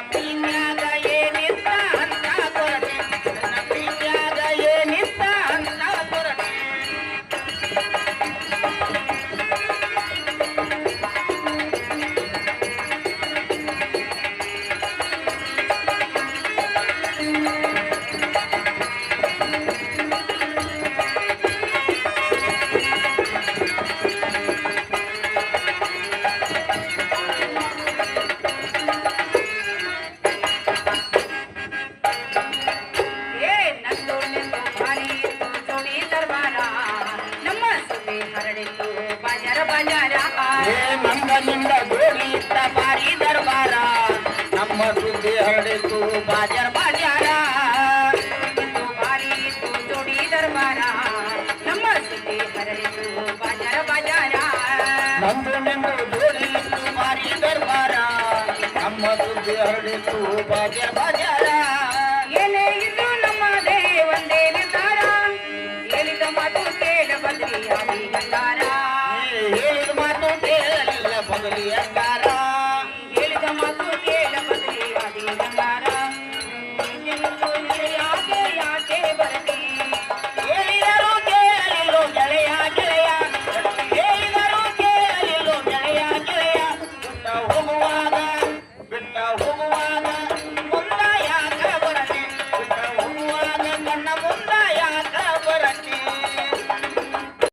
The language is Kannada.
ಪ್ರೀತ್ಯಾಗ ಏನಿತ್ತ ಅಂತ ಕೊರತೆ ನನ್ನ ಪ್ರೀತ್ಯಾಗ ಏನಿತ್ತ ಅಂತ ಕೊರತೆ ನಿಂದ ಗೋಳಿ ಇತ್ತ ಬಾರಿ ದರ್ಬಾರ ನಮ್ಮ ಸುದ್ದಿ ಹರಡಿತು ಬಾಜರ್ ಬಾಜಾರ ಬಾರಿ ಇತ್ತು ಜೋಡಿ ದರ್ಬಾರ ನಮ್ಮ ಸುದ್ದಿ ಹರಡಿತು ಬಾಜರ್ ಬಾಜಾರ ನಂದು ನಿಂದು ಜೋಡಿ ಇತ್ತು ಬಾರಿ ದರ್ಬಾರ ನಮ್ಮ ಸುದ್ದಿ ಹರಡಿತು ಬಾಜರ್ ಬಾಜಾರ